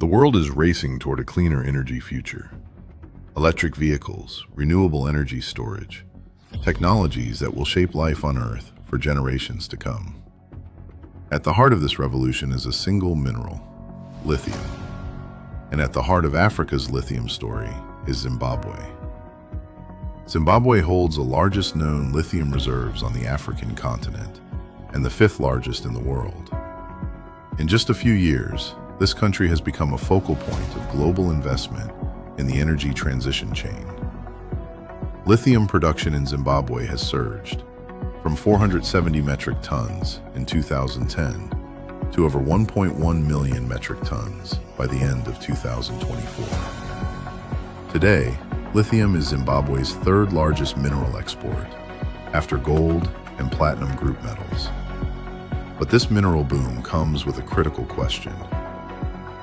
The world is racing toward a cleaner energy future. Electric vehicles, renewable energy storage, technologies that will shape life on Earth for generations to come. At the heart of this revolution is a single mineral, lithium. And at the heart of Africa's lithium story is Zimbabwe. Zimbabwe holds the largest known lithium reserves on the African continent and the fifth largest in the world. In just a few years, this country has become a focal point of global investment in the energy transition chain. Lithium production in Zimbabwe has surged from 470 metric tons in 2010 to over 1.1 million metric tons by the end of 2024. Today, lithium is Zimbabwe's third largest mineral export, after gold and platinum group metals. But this mineral boom comes with a critical question.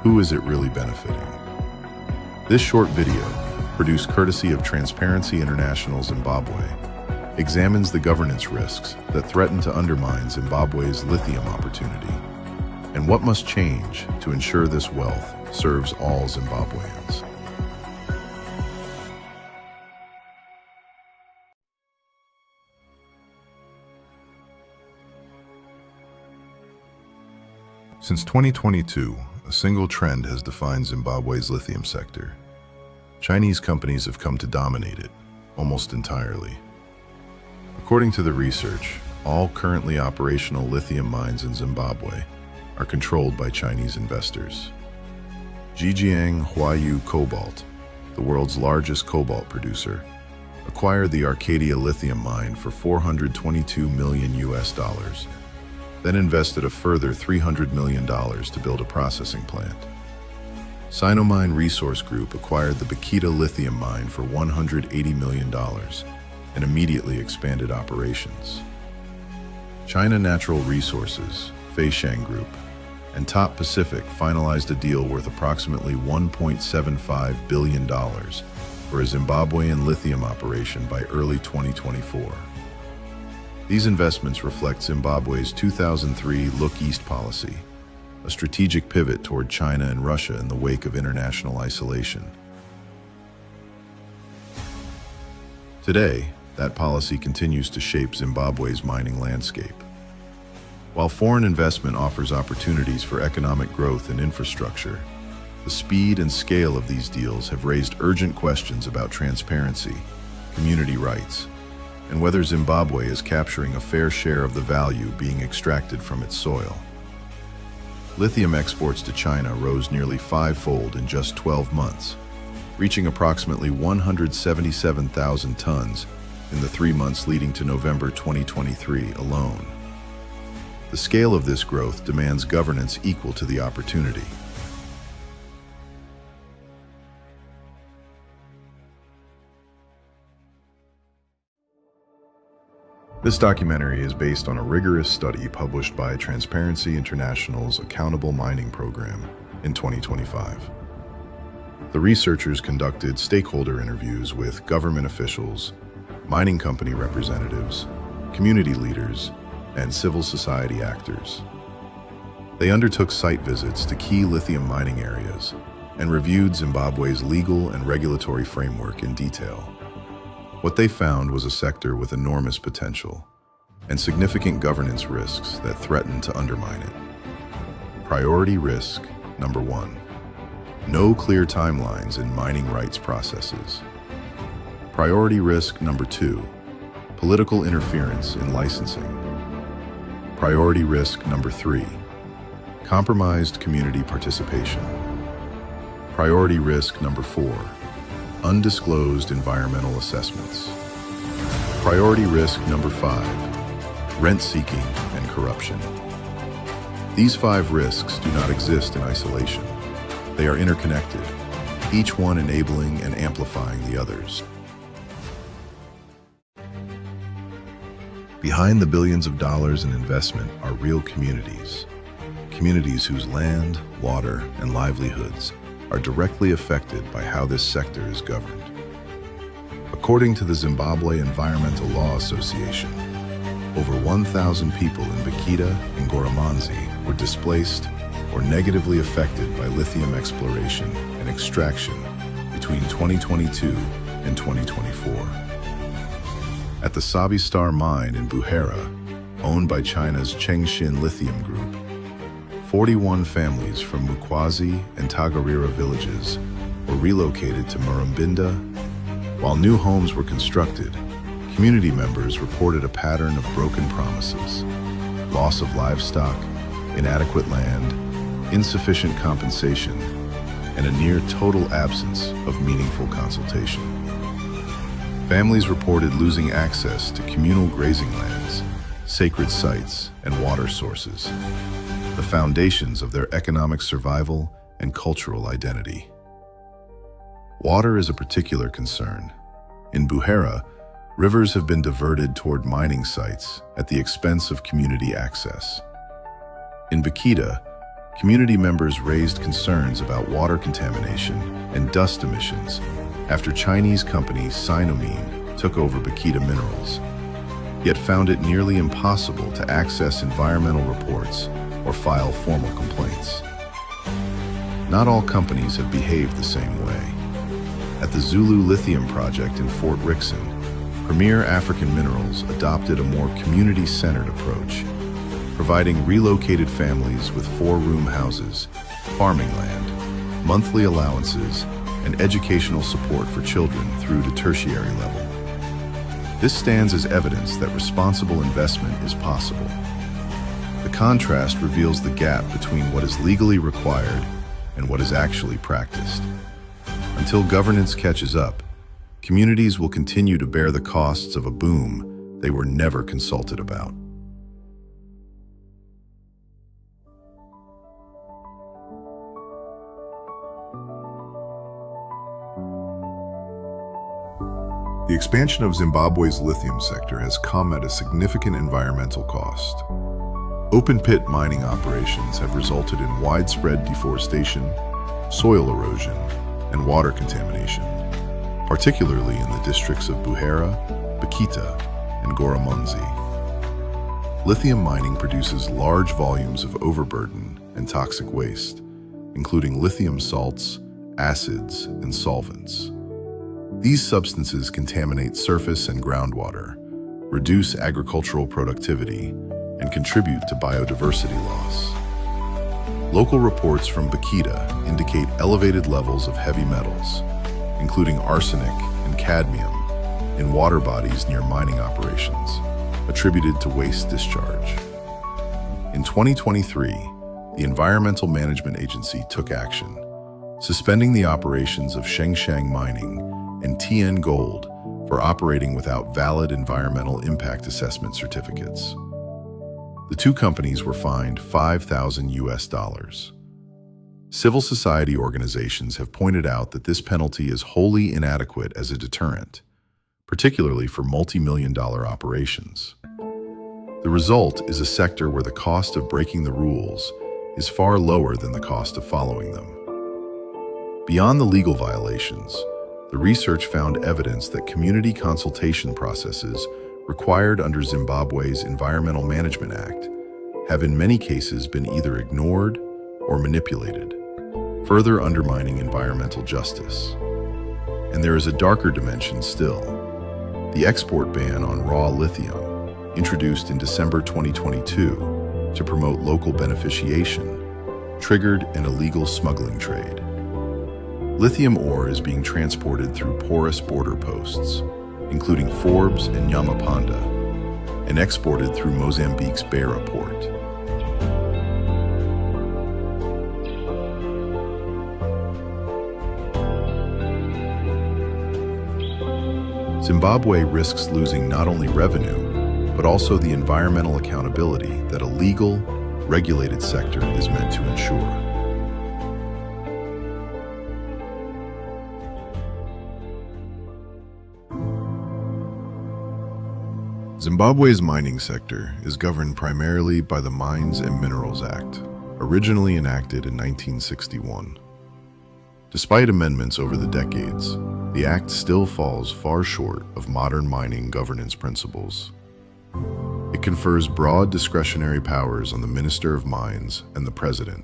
Who is it really benefiting? This short video, produced courtesy of Transparency International Zimbabwe, examines the governance risks that threaten to undermine Zimbabwe's lithium opportunity and what must change to ensure this wealth serves all Zimbabweans. Since 2022, a single trend has defined Zimbabwe's lithium sector. Chinese companies have come to dominate it, almost entirely. According to the research, all currently operational lithium mines in Zimbabwe are controlled by Chinese investors. Zhejiang Huayu Cobalt, the world's largest cobalt producer, acquired the Arcadia lithium mine for $422 million, then invested a further $300 million to build a processing plant. Sinomine Resource Group acquired the Bokita lithium mine for $180 million and immediately expanded operations. China Natural Resources, Feisheng Group, and Top Pacific finalized a deal worth approximately $1.75 billion for a Zimbabwean lithium operation by early 2024. These investments reflect Zimbabwe's 2003 Look East policy, a strategic pivot toward China and Russia in the wake of international isolation. Today, that policy continues to shape Zimbabwe's mining landscape. While foreign investment offers opportunities for economic growth and infrastructure, the speed and scale of these deals have raised urgent questions about transparency, community rights, and whether Zimbabwe is capturing a fair share of the value being extracted from its soil. Lithium exports to China rose nearly five-fold in just 12 months, reaching approximately 177,000 tons in the 3 months leading to November 2023 alone. The scale of this growth demands governance equal to the opportunity. This documentary is based on a rigorous study published by Transparency International's Accountable Mining Program in 2025. The researchers conducted stakeholder interviews with government officials, mining company representatives, community leaders, and civil society actors. They undertook site visits to key lithium mining areas and reviewed Zimbabwe's legal and regulatory framework in detail. What they found was a sector with enormous potential and significant governance risks that threaten to undermine it. Priority risk number 1. No clear timelines in mining rights processes. Priority risk number 2. Political interference in licensing. Priority risk number 3. Compromised community participation. Priority risk number 4. Undisclosed environmental assessments. Priority risk number 5, rent-seeking and corruption. These 5 risks do not exist in isolation. They are interconnected, each one enabling and amplifying the others. Behind the billions of dollars in investment are real communities. Communities whose land, water, and livelihoods are directly affected by how this sector is governed. According to the Zimbabwe Environmental Law Association, over 1,000 people in Bokita and Ngoromanzi were displaced or negatively affected by lithium exploration and extraction between 2022 and 2024. At the Sabi Star mine in Buhera, owned by China's Chengshin Lithium Group, 41 families from Mukwazi and Tagarira villages were relocated to Murrumbinda. While new homes were constructed, community members reported a pattern of broken promises, loss of livestock, inadequate land, insufficient compensation, and a near total absence of meaningful consultation. Families reported losing access to communal grazing lands, sacred sites, and water sources, the foundations of their economic survival and cultural identity. Water is a particular concern. In Buhera, rivers have been diverted toward mining sites at the expense of community access. In Bakita, community members raised concerns about water contamination and dust emissions after Chinese company Sinomine took over Bakita Minerals, yet found it nearly impossible to access environmental reports or file formal complaints. Not all companies have behaved the same way. At the Zulu Lithium project in Fort Rickson, Premier African Minerals adopted a more community-centered approach, providing relocated families with 4-room houses, farming land, monthly allowances, and educational support for children through to tertiary level. This stands as evidence that responsible investment is possible. The contrast reveals the gap between what is legally required and what is actually practiced. Until governance catches up, communities will continue to bear the costs of a boom they were never consulted about. The expansion of Zimbabwe's lithium sector has come at a significant environmental cost. Open-pit mining operations have resulted in widespread deforestation, soil erosion, and water contamination, particularly in the districts of Buhera, Bakita, and Goramunzi. Lithium mining produces large volumes of overburden and toxic waste, including lithium salts, acids, and solvents. These substances contaminate surface and groundwater, reduce agricultural productivity, and contribute to biodiversity loss. Local reports from Bakita indicate elevated levels of heavy metals, including arsenic and cadmium, in water bodies near mining operations, attributed to waste discharge. In 2023, the Environmental Management Agency took action, suspending the operations of Shengshang Mining and TN Gold for operating without valid environmental impact assessment certificates. The two companies were fined $5,000. Civil society organizations have pointed out that this penalty is wholly inadequate as a deterrent, particularly for multi-million-dollar operations. The result is a sector where the cost of breaking the rules is far lower than the cost of following them. Beyond the legal violations, the research found evidence that community consultation processes required under Zimbabwe's Environmental Management Act have in many cases been either ignored or manipulated, further undermining environmental justice. And there is a darker dimension still. The export ban on raw lithium, introduced in December 2022 to promote local beneficiation, triggered an illegal smuggling trade. Lithium ore is being transported through porous border posts, including Forbes and Yamapanda, and exported through Mozambique's Beira port. Zimbabwe risks losing not only revenue, but also the environmental accountability that a legal, regulated sector is meant to ensure. Zimbabwe's mining sector is governed primarily by the Mines and Minerals Act, originally enacted in 1961. Despite amendments over the decades, the act still falls far short of modern mining governance principles. It confers broad discretionary powers on the Minister of Mines and the President,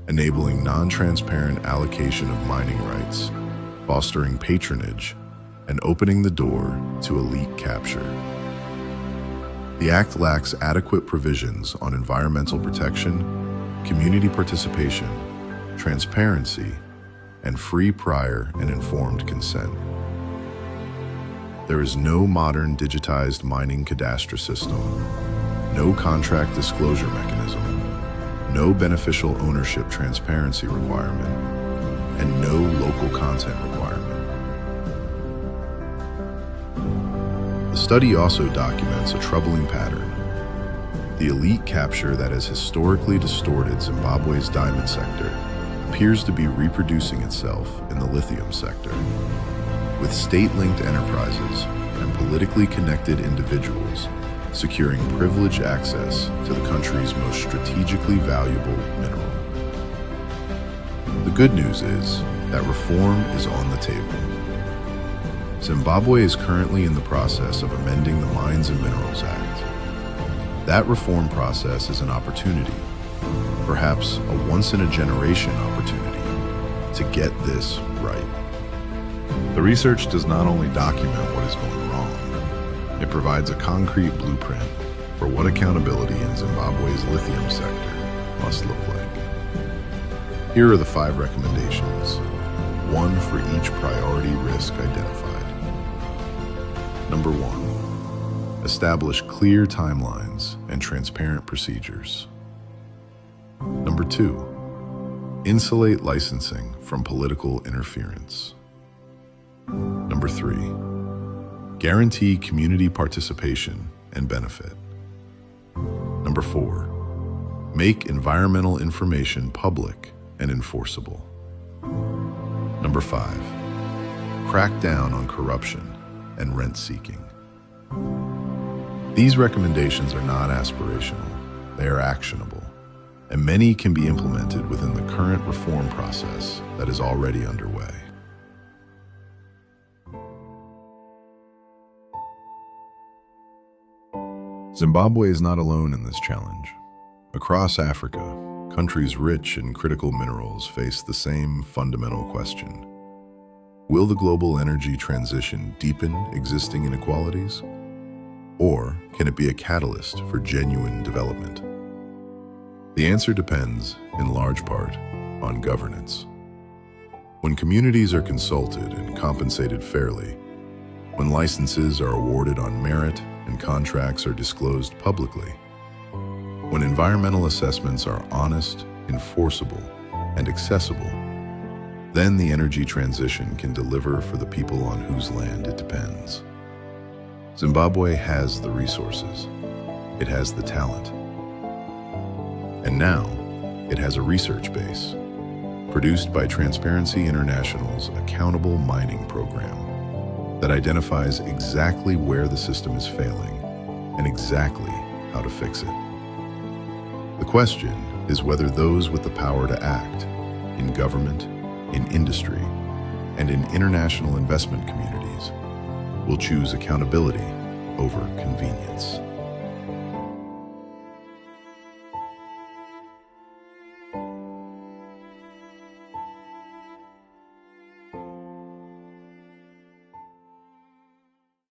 enabling non-transparent allocation of mining rights, fostering patronage, and opening the door to elite capture. The Act lacks adequate provisions on environmental protection, community participation, transparency, and free, prior, and informed consent. There is no modern digitized mining cadastre system, no contract disclosure mechanism, no beneficial ownership transparency requirement, and no local content requirement. The study also documents a troubling pattern. The elite capture that has historically distorted Zimbabwe's diamond sector appears to be reproducing itself in the lithium sector, with state-linked enterprises and politically connected individuals securing privileged access to the country's most strategically valuable mineral. The good news is that reform is on the table. Zimbabwe is currently in the process of amending the Mines and Minerals Act. That reform process is an opportunity, perhaps a once-in-a-generation opportunity, to get this right. The research does not only document what is going wrong, it provides a concrete blueprint for what accountability in Zimbabwe's lithium sector must look like. Here are the 5 recommendations, one for each priority risk identified. Number 1, establish clear timelines and transparent procedures. Number 2, insulate licensing from political interference. Number 3, guarantee community participation and benefit. Number 4, make environmental information public and enforceable. Number 5, crack down on corruption and rent-seeking. These recommendations are not aspirational, they are actionable, and many can be implemented within the current reform process that is already underway. Zimbabwe is not alone in this challenge. Across Africa, countries rich in critical minerals face the same fundamental question. Will the global energy transition deepen existing inequalities? Or can it be a catalyst for genuine development? The answer depends, in large part, on governance. When communities are consulted and compensated fairly, when licenses are awarded on merit and contracts are disclosed publicly, when environmental assessments are honest, enforceable, and accessible, then the energy transition can deliver for the people on whose land it depends. Zimbabwe has the resources, it has the talent, and now it has a research base produced by Transparency International's Accountable Mining Program that identifies exactly where the system is failing and exactly how to fix it. The question is whether those with the power to act, in government, in industry, and in international investment communities, will choose accountability over convenience.